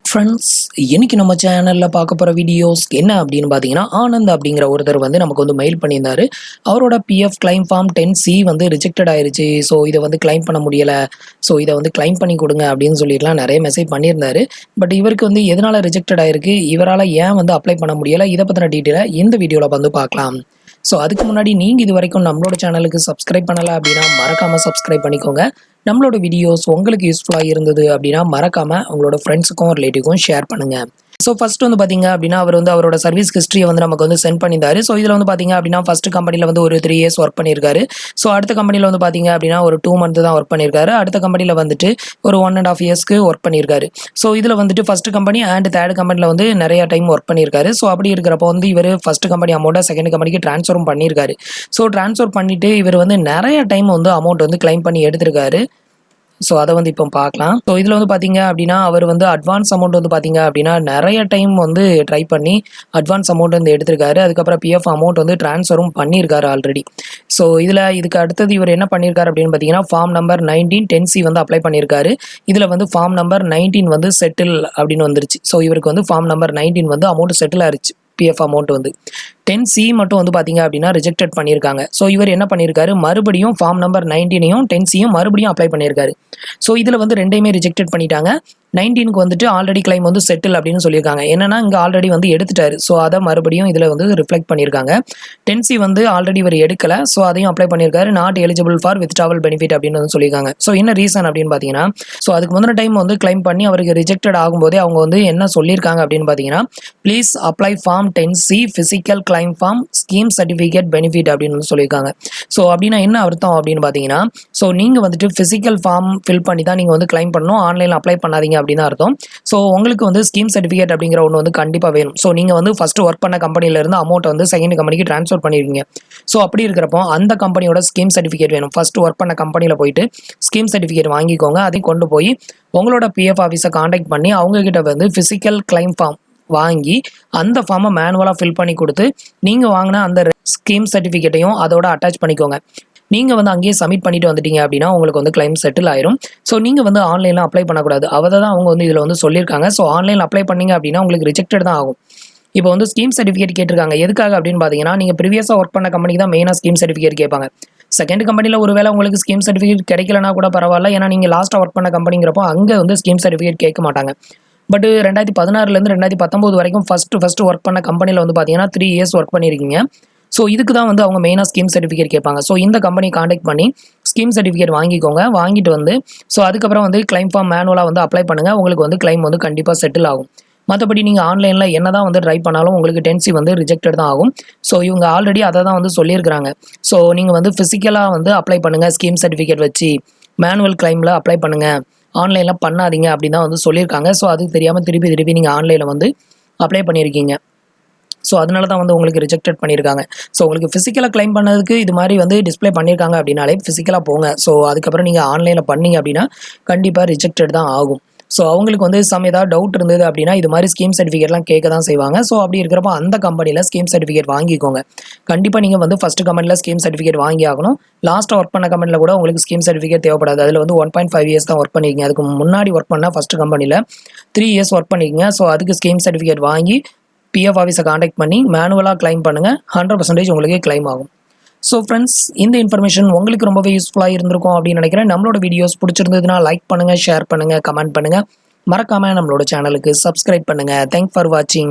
Friends, இன்னைக்கு நம்ம சேனலில் பார்க்க போகிற வீடியோஸ் என்ன அப்படின்னு பார்த்தீங்கன்னா, ஆனந்த் அப்படிங்கிற ஒருத்தர் வந்து நமக்கு வந்து மெயில் பண்ணியிருந்தாரு. அவரோட பிஎஃப் கிளைம் ஃபார்ம் 10C வந்து ரிஜெக்டட் ஆயிருச்சு. ஸோ இதை வந்து கிளைம் பண்ண முடியலை. ஸோ இதை வந்து கிளைம் பண்ணி கொடுங்க அப்படின்னு சொல்லிட்டுலாம் நிறைய மெசேஜ் பண்ணியிருந்தாரு. பட் இவருக்கு வந்து எதனால் ரிஜெக்டட் ஆயிருக்கு, இவரால் ஏன் வந்து அப்ளை பண்ண முடியலை, இதை பற்றின டீட்டெயிலை இந்த வீடியோவில் வந்து பார்க்கலாம். ஸோ அதுக்கு முன்னாடி நீங்கள் இது வரைக்கும் நம்மளோட சேனலுக்கு சப்ஸ்கிரைப் பண்ணலை அப்படின்னா மறக்காமல் சப்ஸ்கிரைப் பண்ணிக்கோங்க. நம்மளோட வீடியோஸ் உங்களுக்கு யூஸ்ஃபுல்லாக இருந்தது அப்படின்னா மறக்காமல் உங்களோட ஃப்ரெண்ட்ஸுக்கும் ரிலேட்டிவ்க்கும் ஷேர் பண்ணுங்கள். ஸோ ஃபர்ஸ்ட் வந்து பார்த்தீங்க அப்படின்னா அவர் வந்து அவரோட சர்வீஸ் ஹிஸ்ட்ரியை வந்து நமக்கு வந்து சென்ட் பண்ணியிருந்தாரு. ஸோ இதில் வந்து பார்த்தீங்க அப்படின்னா ஃபர்ஸ்ட் கம்பெனியில் வந்து ஒரு 3 years ஒர்க் பண்ணியிருக்காரு. ஸோ அடுத்த கம்பெனியில் வந்து பார்த்தீங்க அப்படின்னா ஒரு 2 month தான் ஒர்க் பண்ணியிருக்காரு. அடுத்த கம்பெனியில் வந்துட்டு ஒரு 1.5 yearsக்கு ஒர்க் பண்ணியிருக்காரு. ஸோ இதில் வந்துட்டு ஃபர்ஸ்ட் கம்பெனி அண்ட் தேர்ட் கம்பெனியில் வந்து நிறைய டைம் ஒர்க் பண்ணியிருக்காரு. ஸோ அப்படி இருக்கிறப்போ வந்து இவர் ஃபர்ஸ்ட் கம்பெனி அமௌண்ட்டை செகண்ட் கம்பெனிக்கு ட்ரான்ஸ்ஃபரும் பண்ணியிருக்காரு. ஸோ ட்ரான்ஸ்ஃபர் பண்ணிவிட்டு இவர் வந்து நிறைய டைம் வந்து அமௌண்ட் வந்து கிளைம் பண்ணி எடுத்திருக்காரு. ஸோ அதை வந்து இப்போ பார்க்கலாம். ஸோ இதில் வந்து பார்த்தீங்க அப்படின்னா அவர் வந்து அட்வான்ஸ் அமௌண்ட் வந்து பார்த்தீங்க அப்படின்னா நிறைய டைம் வந்து ட்ரை பண்ணி அட்வான்ஸ் அமௌண்ட் வந்து எடுத்திருக்காரு. அதுக்கப்புறம் பிஎஃப் அமௌண்ட் வந்து ட்ரான்ஸ்ஃபரும் பண்ணியிருக்காரு ஆல்ரெடி. ஸோ இதுக்கு அடுத்தது இவர் என்ன பண்ணியிருக்காரு அப்படின்னு பார்த்தீங்கன்னா ஃபார்ம் நம்பர் 19 10C வந்து அப்ளை பண்ணியிருக்காரு. இதில் வந்து ஃபார்ம் நம்பர் 19 வந்து செட்டில் அப்படின்னு வந்துருச்சு. ஸோ இவருக்கு வந்து ஃபார்ம் நம்பர் 19 வந்து அமௌண்ட் செட்டில் ஆயிடுச்சு. பிஎஃப் அமௌண்ட் வந்து 10C மட்டும் வந்து பார்த்தீங்க அப்படின்னா ரிஜெக்டட் பண்ணியிருக்காங்க. ஸோ இவர் என்ன பண்ணியிருக்காரு, மறுபடியும் ஃபார்ம் நம்பர் 19ஐயும் 10Cயும் மறுபடியும் அப்ளை பண்ணியிருக்காரு. ஸோ இதில் வந்து ரெண்டையுமே ரிஜெக்டட் பண்ணிட்டாங்க. 19க்கு வந்துட்டு ஆல்ரெடி கிளைம் வந்து செட்டில் அப்படின்னு சொல்லியிருக்காங்க. என்னன்னா இங்கே ஆல்ரெடி வந்து எடுத்துட்டாரு. ஸோ அதை மறுபடியும் இதில் வந்து ரிஃப்ளெக்ட் பண்ணியிருக்காங்க. 10C வந்து ஆல்ரெடி இவர் எடுக்கல. ஸோ அதையும் அப்ளை பண்ணியிருக்காரு. Not eligible for withdrawal benefit அப்படின்னு வந்து சொல்லியிருக்காங்க. ஸோ என்ன ரீசன் அப்படின்னு பார்த்தீங்கன்னா, ஸோ அதுக்கு முந்தின டைம் வந்து கிளைம் பண்ணி அவருக்கு ரிஜெக்டட் ஆகும்போதே அவங்க வந்து என்ன சொல்லியிருக்காங்க அப்படின்னு பார்த்தீங்கன்னா, please apply form 10C physical claim form scheme certificate benefit அப்படின்னு வந்து சொல்லியிருக்காங்க. ஸோ அப்படின்னா என்ன அர்த்தம் அப்படின்னு பார்த்தீங்கன்னா, ஸோ நீங்கள் வந்துட்டு ஃபிசிக்கல் ஃபார்ம் ஃபில் பண்ணி தான் நீங்கள் வந்து கிளைம் பண்ணணும், ஆன்லைனில் அப்ளை பண்ணாதீங்க அப்படின்னு அர்த்தம். ஸோ உங்களுக்கு வந்து ஸ்கீம் சர்டிஃபிகேட் அப்படிங்கிற ஒன்று வந்து கண்டிப்பாக வேணும். ஸோ நீங்கள் வந்து ஃபஸ்ட்டு ஒர்க் பண்ண கம்பெனிலேருந்து அமௌண்ட்டை வந்து செகண்ட் கம்பெனிக்கு ட்ரான்ஸ்ஃபர் பண்ணிருக்கீங்க. ஸோ அப்படி இருக்கிறப்போ அந்த கம்பெனியோட ஸ்கீம் சர்டிஃபிகேட் வேணும். ஃபஸ்ட்டு ஒர்க் பண்ண கம்பெனியில் போயிட்டு ஸ்கீம் சர்டிஃபிகேட் வாங்கிக்கோங்க. அதையும் கொண்டு போய் உங்களோட பிஎஃப் ஆஃபீஸை காண்டாக்ட் பண்ணி அவங்கக்கிட்ட வந்து ஃபிசிக்கல் கிளைம் ஃபார்ம் வாங்கி அந்த ஃபார்மை மேனுவலாக ஃபில் பண்ணி கொடுத்து நீங்கள் வாங்கின அந்த ஸ்கீம் சர்டிஃபிகேட்டையும் அதோட அட்டாச் பண்ணிக்கோங்க. நீங்கள் வந்து அங்கேயே சப்மிட் பண்ணிட்டு வந்துட்டீங்க அப்படின்னா உங்களுக்கு வந்து கிளைம் செட்டில் ஆயிரும். ஸோ நீங்கள் வந்து ஆன்லைனில் அப்ளை பண்ணக்கூடாது. அதை தான் அவங்க வந்து இதில் வந்து சொல்லியிருக்காங்க. ஸோ ஆன்லைனில் அப்ளை பண்ணீங்க அப்படின்னா உங்களுக்கு ரிஜெக்டட் தான் ஆகும். இப்போ வந்து ஸ்கீம் சர்டிஃபிகேட் கேட்டிருக்காங்க. எதுக்காக அப்படின்னு பார்த்தீங்கன்னா, நீங்கள் ப்ரீவியஸாக ஒர்க் பண்ண கம்பெனிக்கு தான் மெயினாக ஸ்கீம் சர்டிஃபிகேட் கேட்பாங்க. செகண்ட் கம்பெனியில் ஒருவேளை உங்களுக்கு ஸ்கீம் சர்டிஃபிகேட் கிடைக்கலனா கூட பரவாயில்ல. ஏன்னா நீங்கள் லாஸ்ட்டாக ஒர்க் பண்ண கம்பெனிங்கிறப்போ அங்கே வந்து ஸ்கீம் சர்டிஃபிகேட் கேட்க மாட்டாங்க. பட் 2016லேருந்து 2019 வரைக்கும் ஃபஸ்ட்டு ஒர்க் பண்ண கம்பெனியில் வந்து பார்த்தீங்கன்னா 3 years ஒர்க் பண்ணியிருக்கீங்க. ஸோ இதுக்கு தான் வந்து அவங்க மெயினாக ஸ்கீம் சர்டிஃபிகேட் கேட்பாங்க. ஸோ இந்த கம்பெனி காண்டாக்ட் பண்ணி ஸ்கீம் சர்டிஃபிகேட் வாங்கிக்கோங்க. வாங்கிட்டு வந்து ஸோ அதுக்கப்புறம் வந்து கிளைம் ஃபார்ம் மேனுவலாக வந்து அப்ளை பண்ணுங்கள். உங்களுக்கு வந்து கிளைம் வந்து கண்டிப்பாக செட்டில் ஆகும். மற்றபடி நீங்கள் ஆன்லைனில் என்ன தான் வந்து ட்ரை பண்ணாலும் உங்களுக்கு 10C வந்து ரிஜெக்டட் தான் ஆகும். ஸோ இவங்க ஆல்ரெடி அதை தான் வந்து சொல்லியிருக்கிறாங்க. ஸோ நீங்கள் வந்து ஃபிசிக்கலாக வந்து அப்ளை பண்ணுங்கள், ஸ்கீம் சர்டிஃபிகேட் வச்சு மேனுவல் கிளைமில் அப்ளை பண்ணுங்கள், ஆன்லைனில் பண்ணாதீங்க அப்படின்னு தான் வந்து சொல்லியிருக்காங்க. ஸோ அது தெரியாமல் திருப்பி நீங்கள் ஆன்லைனில் வந்து அப்ளை பண்ணியிருக்கீங்க. ஸோ அதனால தான் வந்து உங்களுக்கு ரிஜெக்டட் பண்ணியிருக்காங்க. ஸோ உங்களுக்கு ஃபிசிக்கலாக கிளைம் பண்ணதுக்கு இது மாதிரி வந்து டிஸ்பிளே பண்ணியிருக்காங்க அப்படின்னாலே ஃபிசிக்கலாக போங்க. ஸோ அதுக்கப்புறம் நீங்கள் ஆன்லைனில் பண்ணீங்க அப்படின்னா கண்டிப்பாக ரிஜெக்டட் தான் ஆகும். ஸோ அவங்களுக்கு வந்து ஏதாவது டவுட் இருந்தது அப்படின்னா இது மாதிரி ஸ்கீம் சர்டிஃபிகேட்லாம் கேட்க தான் செய்வாங்க. ஸோ அப்படி இருக்கிறப்போ அந்த கம்பெனியில் ஸ்கீம் சர்டிஃபிகேட் வாங்கிக்கோங்க. கண்டிப்பாக நீங்கள் வந்து ஃபஸ்ட்டு கம்பெனியில் ஸ்கீம் சர்டிஃபிகேட் வாங்கி ஆகணும். லாஸ்ட்டாக ஒர்க் பண்ண கம்பெனியில் கூட உங்களுக்கு ஸ்கீம் சர்டிஃபிகேட் தேவைப்படாது. அதில் வந்து 1.5 years தான் ஒர்க் பண்ணிக்கிங்க. அதுக்கு முன்னாடி ஒர்க் பண்ணால் ஃபஸ்ட்டு கம்பெனியில் 3 years ஒர்க் பண்ணிக்கிங்க. ஸோ அதுக்கு ஸ்கீம் சர்டிஃபிகேட் வாங்கி பிஎஃப் ஆஃபீஸை காண்டாக்ட் பண்ணி மேனுவலாக கிளைம் பண்ணுங்கள். 100% உங்களுக்கு கிளைம் ஆகும். ஸோ ஃப்ரெண்ட்ஸ், இந்த இன்ஃபர்மேஷன் உங்களுக்கு ரொம்பவே யூஸ்ஃபுல்லாக இருந்திருக்கும் அப்படின்னு நினைக்கிறேன். நம்மளோட வீடியோஸ் பிடிச்சிருந்ததுன்னா லைக் பண்ணுங்கள், ஷேர் பண்ணுங்கள், கமெண்ட் பண்ணுங்கள். மறக்காமல் நம்மளோட சேனலுக்கு சப்ஸ்கிரைப் பண்ணுங்கள். தேங்க்ஸ் ஃபார் வாட்சிங்.